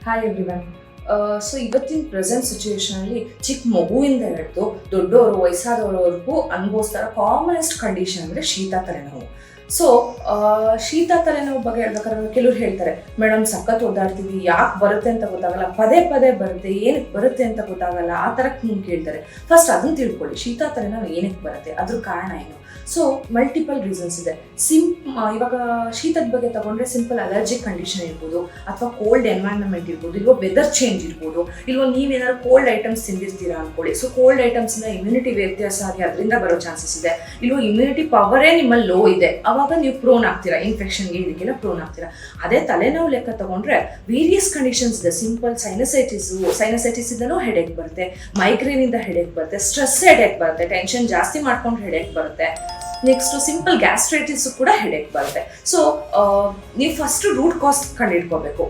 Hi everyone. So ಇವತ್ತಿನ present ಸಿಚುವೇಶನಲ್ಲಿ ಚಿಕ್ಕ ಮಗುವಿಂದ ಹಿಡಿದು ದೊಡ್ಡವರು ವಯಸ್ಸಾದವರವರೆಗೂ ಅನುಭವಿಸ್ತಾರ ಕಾಮನೆಸ್ಟ್ ಕಂಡೀಷನ್ ಅಂದರೆ ಶೀತ ತಲೆನೋವು. ಸೊ ಶೀತ ತಲೆನೋವು ಬಗ್ಗೆ ಹೇಳ್ಬೇಕಾದ್ರೆ ಕೆಲವ್ರು ಹೇಳ್ತಾರೆ, ಮೇಡಮ್ ಸಖತ್ ಓದಾಡ್ತೀವಿ, ಯಾಕೆ ಬರುತ್ತೆ ಅಂತ ಗೊತ್ತಾಗಲ್ಲ, ಪದೇ ಪದೇ ಬರುತ್ತೆ, ಏನಕ್ಕೆ ಬರುತ್ತೆ ಅಂತ ಗೊತ್ತಾಗಲ್ಲ, ಆ ಥರಕ್ಕೆ ನಿಮ್ಗೆ ಕೇಳ್ತಾರೆ. ಫಸ್ಟ್ ಅದನ್ನು ತಿಳ್ಕೊಳ್ಳಿ, ಶೀತ ತಲೆನೋವು ಏನಕ್ಕೆ ಬರುತ್ತೆ, ಅದ್ರ ಕಾರಣ ಏನು. ಸೊ ಮಲ್ಟಿಪಲ್ ರೀಸನ್ಸ್ ಇದೆ. ಇವಾಗ ಶೀತದ ಬಗ್ಗೆ ತಗೊಂಡ್ರೆ ಸಿಂಪಲ್ ಅಲರ್ಜಿಕ್ ಕಂಡೀಷನ್ ಇರ್ಬೋದು, ಅಥವಾ ಕೋಲ್ಡ್ ಎನ್ವೈರನ್ಮೆಂಟ್ ಇರ್ಬೋದು, ಇಲ್ವೋ ವೆದರ್ ಚೇಂಜ್ ಇರ್ಬೋದು, ಇಲ್ವೋ ನೀವೇನಾದ್ರು ಕೋಲ್ಡ್ ಐಟಮ್ಸ್ ತಿಂದಿರ್ತೀರಾ ಅನ್ಕೊಳ್ಳಿ. ಸೊ ಕೋಲ್ಡ್ ಐಟಮ್ಸ್ನ ಇಮ್ಯುನಿಟಿ ವ್ಯತ್ಯಾಸ ಆಗಿ ಅದರಿಂದ ಬರೋ ಚಾನ್ಸಸ್ ಇದೆ. ಇಲ್ವೋ ಇಮ್ಯುನಿಟಿ ಪವರೇ ನಿಮ್ಮಲ್ಲಿ ಲೋ ಇದೆ, ಅವಾಗ ನೀವು ಪ್ರೋನ್ ಆಗ್ತೀರಾ, ಇನ್ಫೆಕ್ಷನ್ಗೆ ಇದಕ್ಕೆಲ್ಲ ಪ್ರೋನ್ ಆಗ್ತೀರಾ. ಅದೇ ತಲೆನೋವು ಲೆಕ್ಕ ತಗೊಂಡ್ರೆ ವೇರಿಯಸ್ ಕಂಡೀಷನ್ಸ್ ಇದೆ. ಸಿಂಪಲ್ ಸೈನಸೈಟಿಸ್ ಇಂದನೂ ಹೆಡೇಕ್ ಬರುತ್ತೆ, ಮೈಗ್ರೇನ್ ಇಂದ ಹೆಡೇಕ್ ಬರುತ್ತೆ, ಸ್ಟ್ರೆಸ್ ಹೆಡೇಕ್ ಬರುತ್ತೆ, ಟೆನ್ಷನ್ ಜಾಸ್ತಿ ಮಾಡ್ಕೊಂಡು ಹೆಡೇಕ್ ಬರುತ್ತೆ, ನೆಕ್ಸ್ಟ್ ಸಿಂಪಲ್ ಗ್ಯಾಸ್ಟ್ರೈಟಿಸ್ ಕೂಡ ಹೆಡೇಕ್ ಬರುತ್ತೆ. ಸೊ ನೀವು ಫಸ್ಟ್ ರೂಟ್ ಕಾಸ್ ಕಂಡುಹಿಡ್ಕೋಬೇಕು.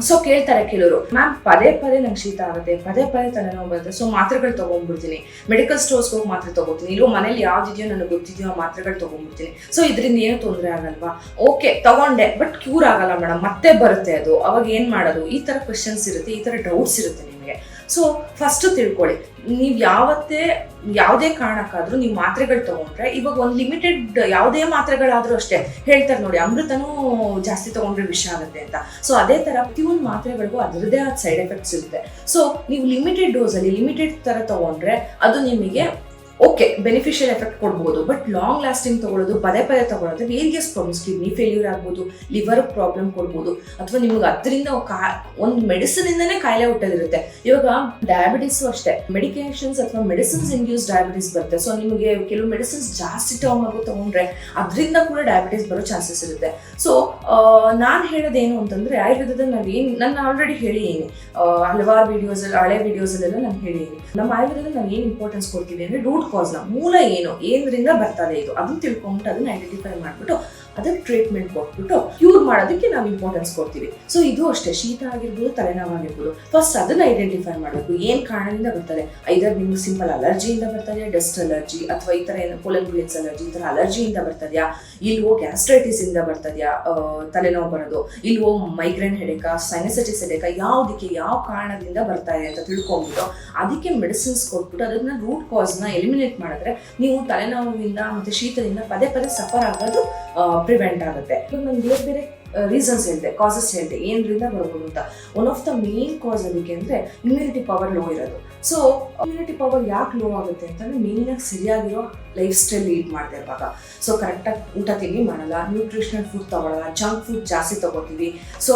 ಸೊ ಕೇಳ್ತಾರೆ ಕೆಲವರು, ಮ್ಯಾಮ್ ಪದೇ ಪದೇ ನಂಗೆ ಶೀತ ಆಗುತ್ತೆ, ಪದೇ ಪದೇ ತಲೆನೋವು ಬರುತ್ತೆ, ಸೊ ಮಾತ್ರೆಗಳು ತೊಗೊಂಡ್ಬಿಡ್ತೀನಿ, ಮೆಡಿಕಲ್ ಸ್ಟೋರ್ಸ್ಗೆ ಹೋಗಿ ಮಾತ್ರೆ ತೊಗೋತೀನಿ, ಇಲ್ಲೋ ಮನೇಲಿ ಯಾವ್ದಿದೆಯೋ ನನಗೆ ಗೊತ್ತಿದೆಯೋ ಆ ಮಾತ್ರೆಗಳು ತೊಗೊಂಡ್ಬಿಡ್ತೀನಿ, ಸೊ ಇದರಿಂದ ಏನು ತೊಂದರೆ ಆಗಲ್ವಾ? ಓಕೆ ತಗೊಂಡೆ, ಬಟ್ ಕ್ಯೂರ್ ಆಗಲ್ಲ ಮೇಡಮ್, ಮತ್ತೆ ಬರುತ್ತೆ ಅದು, ಅವಾಗ ಏನು ಮಾಡೋದು? ಈ ಥರ ಕ್ವೆಶನ್ಸ್ ಇರುತ್ತೆ, ಈ ಥರ ಡೌಟ್ಸ್ ಇರುತ್ತೆ ನಿಮಗೆ. ಸೊ ಫಸ್ಟ್ ತಿಳ್ಕೊಳ್ಳಿ, ನೀವು ಯಾವುದೇ ಕಾರಣಕ್ಕಾದ್ರೂ ನೀವು ಮಾತ್ರೆಗಳು ತಗೊಂಡ್ರೆ, ಇವಾಗ ಒಂದು ಲಿಮಿಟೆಡ್ ಯಾವುದೇ ಮಾತ್ರೆಗಳಾದ್ರೂ ಅಷ್ಟೇ ಹೇಳ್ತಾರೆ ನೋಡಿ, ಅಮೃತನೂ ಜಾಸ್ತಿ ತಗೊಂಡ್ರೆ ವಿಷ ಆಗುತ್ತೆ ಅಂತ. ಸೊ ಅದೇ ತರ ಪ್ರತಿಯೊಂದು ಮಾತ್ರೆಗಳಿಗೂ ಅದರದೇ ಆದ ಸೈಡ್ ಎಫೆಕ್ಟ್ಸ್ ಇರುತ್ತೆ. ಸೊ ನೀವು ಲಿಮಿಟೆಡ್ ಡೋಸಲ್ಲಿ ಲಿಮಿಟೆಡ್ ತರ ತಗೊಂಡ್ರೆ ಅದು ನಿಮಗೆ ಓಕೆ ಬೆನಿಫಿಷಿಯಲ್ ಎಫೆಕ್ಟ್ ಕೊಡ್ಬೋದು, ಬಟ್ ಲಾಂಗ್ ಲಾಸ್ಟಿಂಗ್ ತಗೊಳ್ಳೋದು, ಪದೇ ಪದೇ ತಗೊಳ್ಳೋದು ವೇರಿಯಸ್ ಪ್ರಾಬ್ಲಮ್ಸ್, ಕಿಡ್ನಿ ಫೇಲ್ಯೂರ್ ಆಗ್ಬೋದು, ಲಿವರ್ ಪ್ರಾಬ್ಲಮ್ ಕೊಡ್ಬೋದು, ಅಥವಾ ನಿಮ್ಗೆ ಅದರಿಂದ ಒಂದು ಮೆಡಿಸಿನ್ ಇಂದನೇ ಕಾಯಿಲೆ ಹುಟ್ಟೋದಿರುತ್ತೆ. ಇವಾಗ ಡಯಾಬಿಟಿಸು ಅಷ್ಟೇ, ಮೆಡಿಕೇಶನ್ಸ್ ಅಥವಾ ಮೆಡಿಸಿನ್ಸ್ ಇಂಡ್ಯೂಸ್ ಡಯಾಬಿಟಿಸ್ ಬರುತ್ತೆ. ಸೊ ನಿಮಗೆ ಕೆಲವು ಮೆಡಿಸಿನ್ಸ್ ಜಾಸ್ತಿ ತಗೊಂಡ್ರೆ ಅದರಿಂದ ಕೂಡ ಡಯಾಬಿಟಿಸ್ ಬರೋ ಚಾನ್ಸಸ್ ಇರುತ್ತೆ. ಸೊ ನಾನು ಹೇಳೋದೇನು ಅಂತಂದ್ರೆ, ಆಯುರ್ವೇದದಲ್ಲಿ ನಾನು ಆಲ್ರೆಡಿ ಹೇಳಿದ್ದೀನಿ, ಹಲವಾರು ವಿಡಿಯೋಸಲ್ಲಿ, ಹಳೆ ವಿಡಿಯೋಸಲ್ಲೆಲ್ಲ ನಾನು ಹೇಳಿದ್ದೀನಿ, ನಮ್ಮ ಆಯುರ್ವೇದದಲ್ಲಿ ನಾವು ಏನು ಇಂಪಾರ್ಟೆನ್ಸ್ ಕೊಡ್ತೀವಿ ಅಂದರೆ ರೂಟ್ ಕಾಸ್ನ, ಮೂಲ ಏನು, ಏನರಿಂದ ಬರ್ತದೆ ಇದು, ಅದನ್ನ ತಿಳ್ಕೊಂಬಿಟ್ಟು ಅದನ್ನ ಐಡೆಂಟಿಫೈ ಮಾಡಿಬಿಟ್ಟು ಅದಕ್ಕೆ ಟ್ರೀಟ್ಮೆಂಟ್ ಕೊಟ್ಬಿಟ್ಟು ಕ್ಯೂರ್ ಮಾಡೋದಕ್ಕೆ ನಾವು ಇಂಪಾರ್ಟೆನ್ಸ್ ಕೊಡ್ತೀವಿ. ಸೊ ಇದು ಅಷ್ಟೇ, ಶೀತ ಆಗಿರ್ಬೋದು, ತಲೆನೋವು ಆಗಿರ್ಬೋದು, ಫಸ್ಟ್ ಅದನ್ನ ಐಡೆಂಟಿಫೈ ಮಾಡಬೇಕು, ಏನು ಕಾರಣದಿಂದ ಬರ್ತದೆ. ಐದರ್ ನಿಮ್ಗೆ ಸಿಂಪಲ್ ಅಲರ್ಜಿಯಿಂದ ಬರ್ತದೆ, ಡಸ್ಟ್ ಅಲರ್ಜಿ, ಅಥವಾ ಈ ಥರ ಏನು ಪೋಲನ್ ಗ್ರೇನ್ಸ್ ಅಲರ್ಜಿ, ಈ ಥರ ಅಲರ್ಜಿಯಿಂದ ಬರ್ತದ್ಯಾ, ಇಲ್ವೋ ಗ್ಯಾಸ್ಟ್ರೈಟಿಸ್ ಇಂದ ಬರ್ತದ್ಯಾ ತಲೆನೋವು ಬರೋದು, ಇಲ್ವೋ ಮೈಗ್ರೇನ್ ಹೆಡೇಕಾ, ಸೈನಸೈಟಿಸ್ ಹೆಡೇಕಾ, ಯಾವುದಕ್ಕೆ ಯಾವ ಕಾರಣದಿಂದ ಬರ್ತಾ ಇದೆ ಅಂತ ತಿಳ್ಕೊಂಡ್ಬಿಟ್ಟು ಅದಕ್ಕೆ ಮೆಡಿಸಿನ್ಸ್ ಕೊಟ್ಬಿಟ್ಟು ಅದನ್ನ ರೂಟ್ ಕಾಸ್ನ ಎಲಿಮಿನೇಟ್ ಮಾಡಿದ್ರೆ ನೀವು ತಲೆನೋವಿಂದ ಮತ್ತು ಶೀತದಿಂದ ಪದೇ ಪದೇ ಸಫರ್ ಆಗೋದು ಪ್ರಿವೆಂಟ್ ಆಗುತ್ತೆ. ಇವಾಗ ನಾನು ಬೇರೆ ಬೇರೆ ರೀಸನ್ಸ್ ಹೇಳಿದೆ, ಕಾಸಸ್ ಹೇಳಿದೆ, ಏನರಿಂದ ಬರ್ಬೋದು ಅಂತ. One of the main cause ಅದಕ್ಕೆ ಅಂದರೆ ಇಮ್ಯುನಿಟಿ ಪವರ್ ಲೋ ಇರೋದು. ಸೊ ಇಮ್ಯುನಿಟಿ ಪವರ್ ಯಾಕೆ ಲೋ ಆಗುತ್ತೆ ಅಂತಂದರೆ ಮೇಯ್ನಾಗಿ ಸರಿಯಾಗಿರೋ ಲೈಫ್ ಸ್ಟೈಲ್ ಲೀಡ್ ಮಾಡ್ತಾ ಇರುವಾಗ. ಸೊ ಕರೆಕ್ಟಾಗಿ ಊಟ ತಿಂಡಿ ಮಾಡಲ್ಲ, ನ್ಯೂಟ್ರಿಷನಲ್ ಫುಡ್ ತಗೊಳ್ಳಲ್ಲ, ಜಂಕ್ ಫುಡ್ ಜಾಸ್ತಿ ತಗೋತೀವಿ. ಸೊ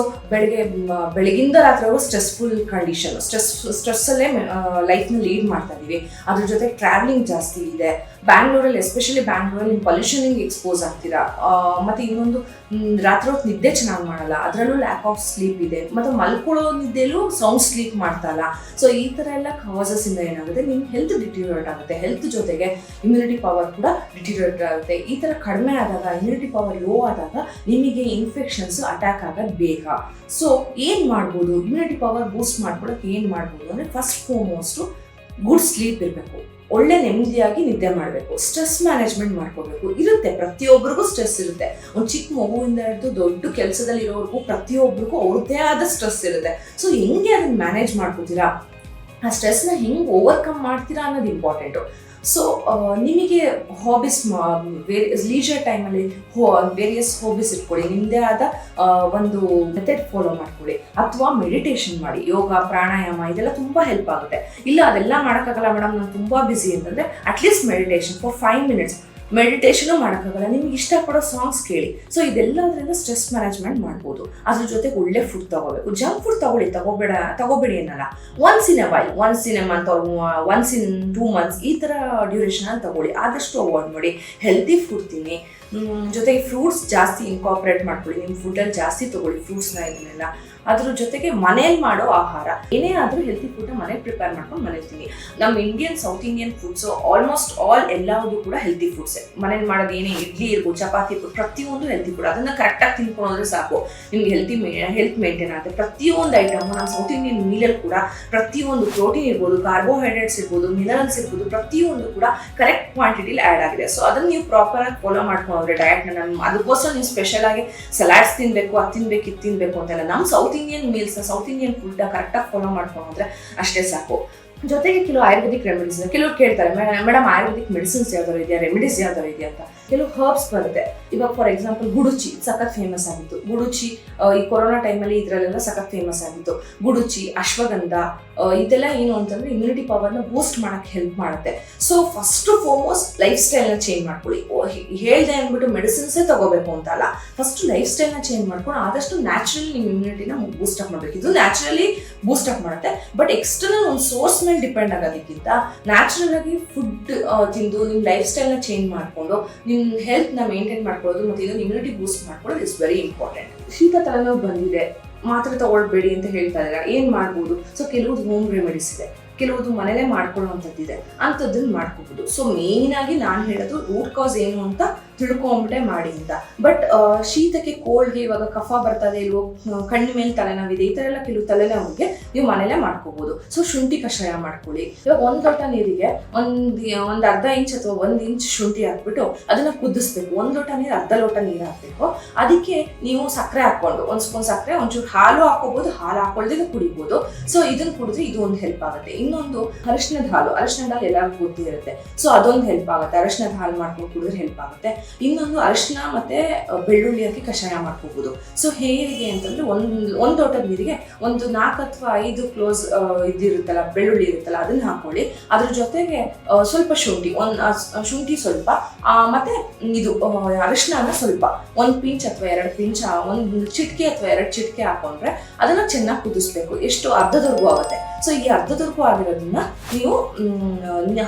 ಬೆಳಗಿಂದ ರಾತ್ರಿವರೆಗೂ ಸ್ಟ್ರೆಸ್ಫುಲ್ ಕಂಡೀಷನ್, ಸ್ಟ್ರೆಸ್ಸಲ್ಲೇ ಲೈಫ್ನ ಲೀಡ್ ಮಾಡ್ತಾ ಇದ್ದೀವಿ. ಅದ್ರ ಜೊತೆ ಟ್ರಾವೆಲಿಂಗ್ ಜಾಸ್ತಿ ಇದೆ. ಬ್ಯಾಂಗ್ಳೂರಲ್ಲಿ, ಎಸ್ಪೆಷಲಿ ಬ್ಯಾಂಗ್ಳೂರಲ್ಲಿ ನೀವು ಪೊಲ್ಯೂಷನಿಗೆ ಎಕ್ಸ್ಪೋಸ್ ಆಗ್ತೀರಾ. ಮತ್ತು ಇನ್ನೊಂದು, ರಾತ್ರಿ ಹೊತ್ತು ನಿದ್ದೆ ಚೆನ್ನಾಗಿ ಮಾಡಲ್ಲ, ಅದರಲ್ಲೂ ಲ್ಯಾಕ್ ಆಫ್ ಸ್ಲೀಪ್ ಇದೆ, ಮತ್ತು ಮಲ್ಕೊಳ್ಳೋ ನಿದ್ದೆಲೂ ಸೌಂಡ್ ಸ್ಲೀಪ್ ಮಾಡ್ತಾ ಇಲ್ಲ. ಸೊ ಈ ಥರ ಎಲ್ಲ ಕಾಸಸ್ ಇಂದ ಏನಾಗುತ್ತೆ, ನಿಮ್ಮ ಹೆಲ್ತ್ ಡಿಟಿರಿಯರೇಟ್ ಆಗುತ್ತೆ, ಹೆಲ್ತ್ ಜೊತೆಗೆ ಇಮ್ಯುನಿಟಿ ಪವರ್ ಕೂಡ ಡಿಟಿರಿಯರೇಟ್ ಆಗುತ್ತೆ. ಈ ಥರ ಕಡಿಮೆ ಆದಾಗ, ಇಮ್ಯುನಿಟಿ ಪವರ್ ಲೋ ಆದಾಗ ನಿಮಗೆ ಇನ್ಫೆಕ್ಷನ್ಸ್ ಅಟ್ಯಾಕ್ ಆಗೋದು ಬೇಗ. ಸೊ ಏನು ಮಾಡ್ಬೋದು, ಇಮ್ಯುನಿಟಿ ಪವರ್ ಬೂಸ್ಟ್ ಮಾಡ್ಕೊಳಕ್ಕೆ ಏನು ಮಾಡ್ಬೋದು ಅಂದರೆ, ಫಸ್ಟ್ ಫಾರ್ಮೋಸ್ಟು ಗುಡ್ ಸ್ಲೀಪ್ ಇರಬೇಕು, ಒಳ್ಳೆ ನೆಮ್ಮದಿಯಾಗಿ ನಿದ್ದೆ ಮಾಡಬೇಕು, ಸ್ಟ್ರೆಸ್ ಮ್ಯಾನೇಜ್ಮೆಂಟ್ ಮಾಡ್ಕೋಬೇಕು. ಇರುತ್ತೆ, ಪ್ರತಿಯೊಬ್ಬರಿಗೂ ಸ್ಟ್ರೆಸ್ ಇರುತ್ತೆ. ಒಂದು ಚಿಕ್ಕ ಮಗುವಿಂದ ಹಿಡಿದು ದೊಡ್ಡ ಕೆಲಸದಲ್ಲಿ ಇರೋವರೆಗೂ ಪ್ರತಿಯೊಬ್ಬರಿಗೂ ಅವ್ರದ್ದೇ ಆದ ಸ್ಟ್ರೆಸ್ ಇರುತ್ತೆ. ಸೊ ಹೆಂಗೆ ಅದನ್ನ ಮ್ಯಾನೇಜ್ ಮಾಡ್ಕೋತೀರಾ, ಆ ಸ್ಟ್ರೆಸ್ನ ಹೆಂಗೆ ಓವರ್ಕಮ್ ಮಾಡ್ತೀರಾ ಅನ್ನೋದು ಇಂಪಾರ್ಟೆಂಟು. ಸೊ ನಿಮಗೆ ಹಾಬೀಸ್, ಲೀಜರ್ ಟೈಮಲ್ಲಿ ವೇರಿಯಸ್ ಹಾಬೀಸ್ ಇಟ್ಕೊಳ್ಳಿ, ನಿಮ್ಮದೇ ಆದ ಒಂದು ಮೆಥಡ್ ಫಾಲೋ ಮಾಡ್ಕೊಳ್ಳಿ, ಅಥವಾ ಮೆಡಿಟೇಷನ್ ಮಾಡಿ, ಯೋಗ, ಪ್ರಾಣಾಯಾಮ ಇದೆಲ್ಲ ತುಂಬ ಹೆಲ್ಪ್ ಆಗುತ್ತೆ. ಇಲ್ಲ ಅದೆಲ್ಲ ಮಾಡೋಕ್ಕಾಗಲ್ಲ ಮೇಡಮ್, ನಾನು ತುಂಬ ಬ್ಯುಸಿ ಅಂತಂದರೆ at least meditation for 5 minutes meditation ಮಾಡೋಕ್ಕಾಗಲ್ಲ, ನಿಮ್ಗೆ ಇಷ್ಟಪಡೋ ಸಾಂಗ್ಸ್ ಕೇಳಿ. ಸೊ ಇದೆಲ್ಲದರಿಂದ ಸ್ಟ್ರೆಸ್ ಮ್ಯಾನೇಜ್ಮೆಂಟ್ ಮಾಡ್ಬೋದು. ಅದ್ರ ಜೊತೆಗೆ ಒಳ್ಳೆ ಫುಡ್ ತಗೋಬೇಕು. ಜಂಕ್ ಫುಡ್ ತಗೋಬೇಡಿ ಅನ್ನಲ್ಲ, once in a while, once in a month R once in 2 months ಈ ಥರ ಡ್ಯೂರೇಷನಲ್ಲಿ ತಗೊಳ್ಳಿ, ಆದಷ್ಟು ಅವಾಯ್ಡ್ ಮಾಡಿ. ಹೆಲ್ತಿ ಫುಡ್ ತಿನ್ನಿ, ಜೊತೆಗೆ ಫ್ರೂಟ್ಸ್ ಜಾಸ್ತಿ ಇನ್ಕಾರ್ಪೊರೇಟ್ ಮಾಡ್ಕೊಳ್ಳಿ, ನಿಮ್ಮ ಫುಡ್ಡಲ್ಲಿ ಜಾಸ್ತಿ ತಗೊಳ್ಳಿ ಫ್ರೂಟ್ಸ್ನ, ಇದನ್ನೆಲ್ಲ. ಅದ್ರ ಜೊತೆಗೆ ಮನೇಲಿ ಮಾಡೋ ಆಹಾರ, ಏನೇ ಆದರೂ ಹೆಲ್ತಿ ಫುಡ್ನ ಮನೇಲಿ ಪ್ರಿಪೇರ್ ಮಾಡ್ಕೊಂಡು ಮನೇಲಿ ತಿನ್ನಿ. ನಮ್ಮ Indian, south Indian foods almost all ಎಲ್ಲವೂ ಕೂಡ ಹೆಲ್ತಿ ಫುಡ್ಸೇ. ಮನೇಲಿ ಮಾಡೋದು ಏನೇ ಇಡ್ಲಿ ಇರ್ಬೋದು, ಚಪಾತಿ ಇರ್ಬೋದು, ಪ್ರತಿಯೊಂದು ಹೆಲ್ತಿ ಫುಡ್. ಅದನ್ನು ಕರೆಕ್ಟಾಗಿ ತಿನ್ಕೊಂಡ್ರೆ ಸಾಕು, ನಿಮ್ಗೆ ಹೆಲ್ತ್ ಮೇಂಟೈನ್ ಆಗುತ್ತೆ. ಪ್ರತಿಯೊಂದು ಐಟಮು ನಮ್ಮ ಸೌತ್ ಇಂಡಿಯನ್ ಮೀಲಲ್ಲಿ ಕೂಡ ಪ್ರತಿಯೊಂದು ಪ್ರೋಟೀನ್ ಇರ್ಬೋದು, ಕಾರ್ಬೋಹೈಡ್ರೇಟ್ಸ್ ಇರ್ಬೋದು, ಮಿನರಲ್ಸ್ ಇರ್ಬೋದು, ಪ್ರತಿಯೊಂದು ಕೂಡ ಕರೆಕ್ಟ್ ಕ್ವಾಂಟಿಟಿಲಿ ಆ್ಯಡ್ ಆಗಿದೆ. ಸೊ ಅದನ್ನು ನೀವು ಪ್ರಾಪರಾಗಿ ಫಾಲೋ ಮಾಡ್ಕೊಂಡು ಅಂದ್ರೆ ಡಯಟ್ನ ಅದಕ್ಕೋಸ್ಕರ ನೀವು ಸ್ಪೆಷಲ್ ಆಗಿ ಸಲಾಡ್ಸ್ ತಿನ್ಬೇಕು, ಅದು ತಿನ್ಬೇಕು, ಇದು ತಿನ್ಬೇಕು ಅಂತೆಲ್ಲ. ನಮ್ಮ south Indian meals, south Indian food ಕರೆಕ್ಟಾಗಿ ಫಾಲೋ ಮಾಡ್ಕೊಂಡು ಹೋದ್ರೆ ಅಷ್ಟೇ ಸಾಕು. ಜೊತೆಗೆ ಕೆಲವು ಆಯುರ್ವೇದಿಕ್ ರೆಮಿಡೀಸ್, ಕೆಲವರು ಕೇಳ್ತಾರೆ ಮೇಡಮ್ ಆಯುರ್ವೇದಿಕ್ ಮೆಡಿಸಿನ್ಸ್ ಯಾವ್ದಾರು ಇದೆಯಾ, ರೆಮಿಡೀಸ್ ಯಾವ್ದಾರು ಇದೆಯಾ ಅಂತ. ಕೆಲವು ಹರ್ಬ್ಸ್ ಬರುತ್ತೆ. ಇವಾಗ ಫಾರ್ ಎಕ್ಸಾಂಪಲ್ ಗುಡುಚಿ ಸಖತ್ ಫೇಮಸ್ ಆಗಿತ್ತು. ಗುಡುಚಿ ಈ ಕೊರೋನಾ ಟೈಮಲ್ಲಿ ಇದರಲ್ಲೆಲ್ಲ ಸಖತ್ ಫೇಮಸ್ ಆಗಿತ್ತು. ಗುಡುಚಿ, ಅಶ್ವಗಂಧ, ಇದೆಲ್ಲ ಏನು ಅಂತಂದ್ರೆ ಇಮ್ಯುನಿಟಿ ಪವರ್ನ ಬೂಸ್ಟ್ ಮಾಡಕ್ಕೆ ಹೆಲ್ಪ್ ಮಾಡುತ್ತೆ. ಸೊ ಫಸ್ಟ್ ಫಾರ್ಮೋಸ್ಟ್ ಲೈಫ್ ಸ್ಟೈಲ್ನ ಚೇಂಜ್ ಮಾಡ್ಕೊಳ್ಳಿ. ಹೇಳ್ದೆ ಅಂದ್ಬಿಟ್ಟು ಮೆಡಿಸಿನ್ಸೇ ತಗೋಬೇಕು ಅಂತ ಅಲ್ಲ, ಫಸ್ಟ್ ಲೈಫ್ ಸ್ಟೈಲ್ನ ಚೇಂಜ್ ಮಾಡ್ಕೊಂಡು ಆದಷ್ಟು ನ್ಯಾಚುರಲಿ ನಿಮ್ಮ ಇಮ್ಯುನಿಟಿನ ಬೂಸ್ಟ್ ಅಪ್ ಮಾಡಬೇಕು. ಇದು ನ್ಯಾಚುರಲಿ ಬೂಸ್ಟ್ ಅಪ್ ಮಾಡುತ್ತೆ. ಬಟ್ ಎಕ್ಸ್ಟರ್ನಲ್ ಒಂದು ಸೋರ್ಸ್ ಮೇಲೆ ಡಿಪೆಂಡ್ ಆಗೋದಕ್ಕಿಂತ ನ್ಯಾಚುರಲ್ ಆಗಿ ಫುಡ್ ತಿಂದು ನಿಮ್ಮ ಲೈಫ್ ಸ್ಟೈಲ್ನ ಚೇಂಜ್ ಮಾಡಿಕೊಂಡು ನಿಮ್ಮ ಹೆಲ್ತ್ನ ಮೇಂಟೈನ್ ಮಾಡ್ಕೊಳ್ಳೋದು ಮತ್ತು ಇದನ್ನು ಇಮ್ಯುನಿಟಿ ಬೂಸ್ಟ್ ಮಾಡ್ಕೊಳ್ಳೋದು ಇಸ್ ವೆರಿ ಇಂಪಾರ್ಟೆಂಟ್. ಶೀತ ತಲೆನೋವು ಬಂದಿದೆ, ಮಾತ್ರೆ ತಗೊಳ್ಬೇಡಿ ಅಂತ ಹೇಳ್ತಾ ಇದ್ದಾರೆ, ಏನು ಮಾಡ್ಬೋದು? ಸೊ ಕೆಲವುದು ಹೋಮ್ ರೆಮಿಡೀಸ್ ಇದೆ, ಕೆಲವುದು ಮನೇಲೆ ಮಾಡ್ಕೊಳ್ಳುವಂಥದ್ದಿದೆ, ಅಂಥದ್ದನ್ನು ಮಾಡ್ಕೋಬಹುದು. ಸೊ ಮೇನ್ ಆಗಿ ನಾನು ಹೇಳೋದು ರೂಟ್ ಕಾಸ್ ಏನು ಅಂತ ತಿಳ್ಕೊಂಬಿಟ್ಟೆ ಮಾಡಿ ಅಂತ. ಬಟ್ ಶೀತಕ್ಕೆ, ಕೋಲ್ಡ್ಗೆ, ಇವಾಗ ಕಫ ಬರ್ತದೆ ಇಲ್ವೋ, ಕಣ್ಣು ಮೇಲೆ ತಲೆನೋವಿದೆ, ಈ ಥರ ಎಲ್ಲ ಕೆಲವು ತಲೆನೋವಿಗೆ ನೀವು ಮನೇಲೆ ಮಾಡ್ಕೋಬಹುದು. ಸೊ ಶುಂಠಿ ಕಷಾಯ ಮಾಡ್ಕೊಳ್ಳಿ. ಇವಾಗ 1 ಲೋಟ ನೀರಿಗೆ ಒಂದು ಅರ್ಧ ಇಂಚ್ ಅಥವಾ 1 ಇಂಚ್ ಶುಂಠಿ ಹಾಕ್ಬಿಟ್ಟು ಅದನ್ನ ಕುದಿಸ್ಬೇಕು. 1 ಲೋಟ ನೀರು ಅರ್ಧ ಲೋಟ ನೀರು ಹಾಕ್ಬೇಕು. ಅದಕ್ಕೆ ನೀವು ಸಕ್ಕರೆ ಹಾಕೊಂಡು, 1 ಸ್ಪೂನ್ ಸಕ್ಕರೆ, ಒಂಚೂರು ಹಾಲು ಹಾಕೋಬಹುದು, ಹಾಲು ಹಾಕೊಳ್ದೇ ಕುಡಿಬಹುದು. ಸೊ ಇದನ್ನ ಕುಡಿದ್ರೆ ಇದು ಒಂದು ಹೆಲ್ಪ್ ಆಗುತ್ತೆ. ಇನ್ನೊಂದು ಅರಿಶಿಣದ ಹಾಲು ಎಲ್ಲರಿಗೂ ಗೊತ್ತಿರುತ್ತೆ. ಸೊ ಅದೊಂದು ಹೆಲ್ಪ್ ಆಗುತ್ತೆ. ಅರಿಶಿಣದ ಹಾಲು ಮಾಡ್ಕೊಂಡು ಕುಡಿದ್ರೆ ಹೆಲ್ಪ್ ಆಗುತ್ತೆ. ಇನ್ನೊಂದು ಅರಿಶಿನ ಮತ್ತೆ ಬೆಳ್ಳುಳ್ಳಿ ಹಾಕಿ ಕಷಾಯ ಮಾಡ್ಕೋಬಹುದು. ಸೊ ಹೇಗೆ ಅಂತಂದ್ರೆ ಒಂದು ಲೋಟದ ನೀರಿಗೆ ಒಂದು 4 ಅಥವಾ 5 ಕ್ಲೋಸ್ ಇದಿರುತ್ತಲ್ಲ, ಬೆಳ್ಳುಳ್ಳಿ ಇರುತ್ತಲ್ಲ, ಅದನ್ನ ಹಾಕೊಳ್ಳಿ. ಅದ್ರ ಜೊತೆಗೆ ಸ್ವಲ್ಪ ಶುಂಠಿ ಸ್ವಲ್ಪ, ಮತ್ತೆ ಇದು ಅರಿಶಿನ ಸ್ವಲ್ಪ 1 ಪಿಂಚ್ ಅಥವಾ 2 ಪಿಂಚ್, 1 ಚಿಟಿಕೆ ಅಥವಾ 2 ಚಿಟಿಕೆ ಹಾಕೊಂಡ್ರೆ ಅದನ್ನ ಚೆನ್ನಾಗಿ ಕುದಿಸ್ಬೇಕು. ಎಷ್ಟು ಅರ್ಧದವರೆಗೂ ಆಗುತ್ತೆ. ಸೊ ಈ ಅರ್ಧದವರೆಗೂ ಆಗಿರೋದನ್ನ ನೀವು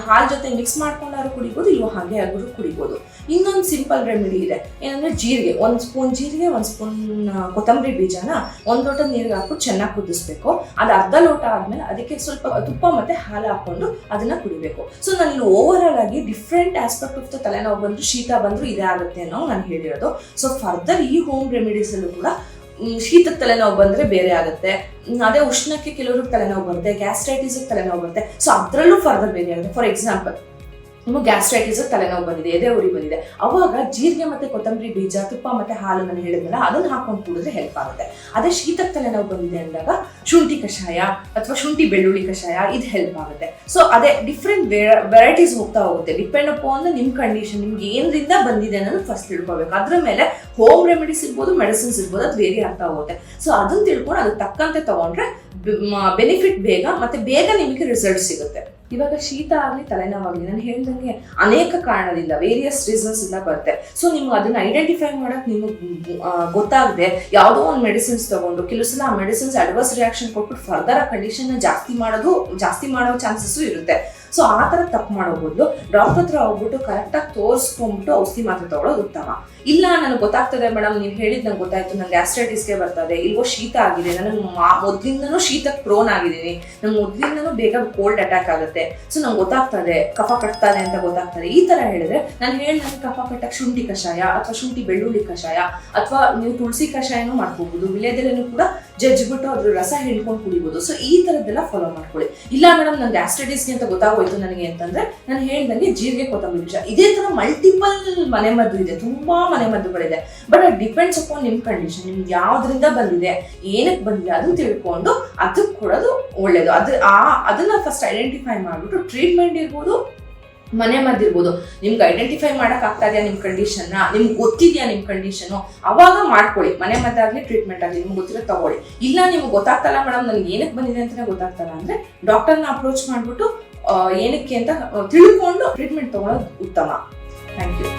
ಹಾಲು ಜೊತೆ ಮಿಕ್ಸ್ ಮಾಡ್ಕೊಂಡಾರು ಕುಡಿಬೋದು, ಇಲ್ವ ಹಾಗೆ ಆಗಿದ್ರು ಕುಡಿಬೋದು. ಇನ್ನೊಂದು ಸಿಂಪಲ್ ರೆಮಿಡಿ ಇದೆ, ಏನಂದ್ರೆ ಜೀರಿಗೆ, 1 ಸ್ಪೂನ್ ಜೀರಿಗೆ, 1 ಸ್ಪೂನ್ ಕೊತ್ತಂಬರಿ ಬೀಜನ 1 ಲೋಟ ನೀರಿಗೆ ಹಾಕ್ಬಿಟ್ಟು ಚೆನ್ನಾಗಿ ಕುದಿಸ್ಬೇಕು. ಅದು ಅರ್ಧ ಲೋಟ ಆದ್ಮೇಲೆ ಅದಕ್ಕೆ ಸ್ವಲ್ಪ ತುಪ್ಪ ಮತ್ತೆ ಹಾಲು ಹಾಕೊಂಡು ಅದನ್ನ ಕುಡಿಬೇಕು. ಸೊ ನಾನು ಓವರ್ ಆಲ್ ಆಗಿ ಡಿಫ್ರೆಂಟ್ ಆಸ್ಪೆಕ್ಟ್ ಆಫ್ ದ ತಲೆನೋವು ಬಂದ್ರು, ಶೀತ ಬಂದ್ರು ಇದೇ ಆಗುತ್ತೆ ಅನ್ನೋ ನಾನು ಹೇಳಿರೋದು. ಸೊ ಫರ್ದರ್ ಈ ಹೋಮ್ ರೆಮಿಡೀಸ್ ಅಲ್ಲೂ ಕೂಡ ಶೀತದ ತಲೆನೋವು ಬಂದ್ರೆ ಬೇರೆ ಆಗುತ್ತೆ, ಅದೇ ಉಷ್ಣಕ್ಕೆ ಕೆಲವ್ರಿಗೆ ತಲೆನೋವು ಬರುತ್ತೆ, ಗ್ಯಾಸ್ಟ್ರೈಟಿಸ್ ತಲೆನೋವು ಬರುತ್ತೆ. ಸೊ ಅದರಲ್ಲೂ ಫರ್ದರ್ ಬೇರೆ ಆಗುತ್ತೆ. ಫಾರ್ ಎಕ್ಸಾಂಪಲ್ ನಿಮಗೆ ಗ್ಯಾಸ್ಟ್ರೈಟಿಸ್ ತಲೆನೋವು ಬಂದಿದೆ, ಎದೆ ಉರಿ ಬಂದಿದೆ, ಅವಾಗ ಜೀರಿಗೆ ಮತ್ತೆ ಕೊತ್ತಂಬರಿ ಬೀಜ, ತುಪ್ಪ ಮತ್ತೆ ಹಾಲು ನಾನು ಹೇಳಿದ್ನಲ್ಲ, ಅದನ್ನ ಹಾಕೊಂಡು ಕುಡಿದ್ರೆ ಹೆಲ್ಪ್ ಆಗುತ್ತೆ. ಅದೇ ಶೀತಕ್ಕೆ ತಲೆನೋವು ಬಂದಿದೆ ಅಂದಾಗ ಶುಂಠಿ ಕಷಾಯ ಅಥವಾ ಶುಂಠಿ ಬೆಳ್ಳುಳ್ಳಿ ಕಷಾಯ ಇದು ಹೆಲ್ಪ್ ಆಗುತ್ತೆ. ಸೊ ಅದೇ ಡಿಫ್ರೆಂಟ್ ವೆರೈಟೀಸ್ ಹೋಗ್ತಾ ಹೋಗುತ್ತೆ. ಡಿಪೆಂಡ್ ಅಪಾನ್ ನಿಮ್ಮ ಕಂಡೀಷನ್, ನಿಮ್ಗೆ ಏನರಿಂದ ಬಂದಿದೆ ಅನ್ನೋದು ಫಸ್ಟ್ ತಿಳ್ಕೊಬೇಕು. ಅದ್ರ ಮೇಲೆ ಹೋಮ್ ರೆಮಿಡೀಸ್ ಇರ್ಬೋದು, ಮೆಡಿಸಿನ್ಸ್ ಇರ್ಬೋದು, ಅದು ವೇರಿ ಆಗ್ತಾ ಹೋಗುತ್ತೆ. ಸೊ ಅದನ್ನ ತಿಳ್ಕೊಂಡು ಅದಕ್ಕೆ ತಕ್ಕಂತೆ ತಗೊಂಡ್ರೆ ಬೆನಿಫಿಟ್ ಬೇಗ ನಿಮಗೆ ರಿಸಲ್ಟ್ ಸಿಗುತ್ತೆ. ಇವಾಗ ಶೀತ ಆಗಲಿ ತಲೆನೋವಾಗಲಿ ನಾನು ಹೇಳ್ದಂಗೆ ಅನೇಕ ಕಾರಣದಿಂದ, ವೇರಿಯಸ್ ರೀಸನ್ಸ್ ಇಂದ ಬರುತ್ತೆ. ಸೊ ನಿಮ್ಗೆ ಅದನ್ನ ಐಡೆಂಟಿಫೈ ಮಾಡಕ್ ನಿಮಗೆ ಗೊತ್ತಾಗದೆ ಯಾವುದೋ ಒಂದು ಮೆಡಿಸಿನ್ಸ್ ತಗೊಂಡು ಕೆಲವು ಸಲ ಆ ಮೆಡಿಸಿನ್ಸ್ ಅಡ್ವರ್ಸ್ ರಿಯಾಕ್ಷನ್ ಕೊಟ್ಬಿಟ್ಟು ಫರ್ದರ್ ಆ ಕಂಡೀಷನ್ ಜಾಸ್ತಿ ಮಾಡೋ ಚಾನ್ಸಸ್ಸು ಇರುತ್ತೆ. ಸೊ ಆ ಥರ ತಪ್ಪು ಮಾಡೋ ಬದಲು ಡಾಕ್ಟರ್ ಹತ್ರ ಹೋಗ್ಬಿಟ್ಟು ಕರೆಕ್ಟಾಗಿ ತೋರಿಸ್ಕೊಂಡ್ಬಿಟ್ಟು ಔಷಧಿ ಮಾತ್ರೆ ತಗೊಳ್ಳೋದು ಉತ್ತಮ. ಇಲ್ಲ ನನಗೆ ಗೊತ್ತಾಗ್ತದೆ ಮೇಡಮ್, ನೀವು ಹೇಳಿದ್ ನಂಗೆ ಗೊತ್ತಾಯ್ತು, ನಂಗೆ ಗ್ಯಾಸ್ಟ್ರೈಟಿಸ್ಗೆ ಬರ್ತದೆ, ಇಲ್ವೋ ಶೀತ ಆಗಿದೆ, ನನಗೆ ಮೊದಲಿಂದನೂ ಶೀತಕ್ಕೆ ಪ್ರೋನ್ ಆಗಿದ್ದೀನಿ, ನಂಗೆ ಮೊದಲಿಂದನೂ ಬೇಗ ಕೋಲ್ಡ್ ಅಟ್ಯಾಕ್ ಆಗುತ್ತೆ, ಸೊ ನಂಗೆ ಗೊತ್ತಾಗ್ತದೆ ಕಫ ಕಟ್ತದೆ ಅಂತ ಗೊತ್ತಾಗ್ತದೆ, ಈ ಥರ ಹೇಳಿದ್ರೆ ನಾನು ನನಗೆ ಕಫ ಕಟ್ಟಕ್ಕೆ ಶುಂಠಿ ಕಷಾಯ ಅಥವಾ ಶುಂಠಿ ಬೆಳ್ಳುಳ್ಳಿ ಕಷಾಯ ಅಥವಾ ನೀವು ತುಳಸಿ ಕಷಾಯನೂ ಮಾಡ್ಕೋಬಹುದು, ವಿಳ್ಯದೆಲೆನೂ ಕೂಡ ಜಜ್ಜಿಬಿಟ್ಟು ಅದ್ರ ರಸ ಹಿಂಡ್ಕೊಂಡು ಕುಡಿಬೋದು. ಸೊ ಈ ಥರದ್ದೆಲ್ಲ ಫಾಲೋ ಮಾಡ್ಕೊಳ್ಳಿ. ಇಲ್ಲ ಮೇಡಮ್ ನಂಗೆ ಗ್ಯಾಸ್ಟ್ರೈಟಿಸ್ಗೆ ಅಂತ ಗೊತ್ತಾಗೋಯ್ತು ನನಗೆ ಅಂತಂದ್ರೆ ನಾನು ಹೇಳ್ದಂಗೆ ಜೀರಿಗೆ ಕೊತ್ತಂಬರಿ ಬೀಜ, ಇದೇ ಥರ ಮಲ್ಟಿಪಲ್ ಮನೆಮದ್ದು ಇದೆ, ತುಂಬಾ ಮನೆಮದ್ದುಗಳಿದೆ. ಬಟ್ ಅದು ಡಿಪೆಂಡ್ಸ್ ಅಪಾನ್ ನಿಮ್ಮ ಕಂಡೀಷನ್, ನಿಮ್ಗೆ ಯಾವ್ದ್ರಿಂದ ಬಂದಿದೆ, ಏನಕ್ಕೆ ಬಂದಿದೆ ಅದನ್ನ ತಿಳ್ಕೊಂಡು ಅದಕ್ಕೆ ಕೊಡೋದು ಒಳ್ಳೇದು. ಅದನ್ನ ಫಸ್ಟ್ ಐಡೆಂಟಿಫೈ ಮಾಡ್ಬಿಟ್ಟು ಟ್ರೀಟ್ಮೆಂಟ್ ಇರ್ಬೋದು, ಮನೆ ಮದ್ದಿರ್ಬೋದು, ನಿಮ್ಗೆ ಐಡೆಂಟಿಫೈ ಮಾಡಕ್ ಆಗ್ತಾ ಇದೆಯಾ ನಿಮ್ಮ ಕಂಡೀಷನ್, ನಿಮ್ಗೆ ಗೊತ್ತಿದೆಯಾ ನಿಮ್ಮ ಕಂಡೀಷನು, ಅವಾಗ ಮಾಡ್ಕೊಳ್ಳಿ. ಮನೆ ಮದ್ದಾಗ್ಲಿ ಟ್ರೀಟ್ಮೆಂಟ್ ಆಗಲಿ ನಿಮ್ಗೆ ಗೊತ್ತಿರೋ ತಗೊಳ್ಳಿ. ಇಲ್ಲ ನಿಮ್ಗೆ ಗೊತ್ತಾಗ್ತಲ್ಲ ಮೇಡಮ್ ನನಗೆ ಏನಕ್ಕೆ ಬಂದಿದೆ ಅಂತಾನೆ ಗೊತ್ತಾಗ್ತಲ್ಲ ಅಂದ್ರೆ ಡಾಕ್ಟರ್ನ ಅಪ್ರೋಚ್ ಮಾಡ್ಬಿಟ್ಟು ಏನಕ್ಕೆ ಅಂತ ತಿಳ್ಕೊಂಡು ಟ್ರೀಟ್ಮೆಂಟ್ ತಗೊಳ್ಳೋದು ಉತ್ತಮ. Thank you.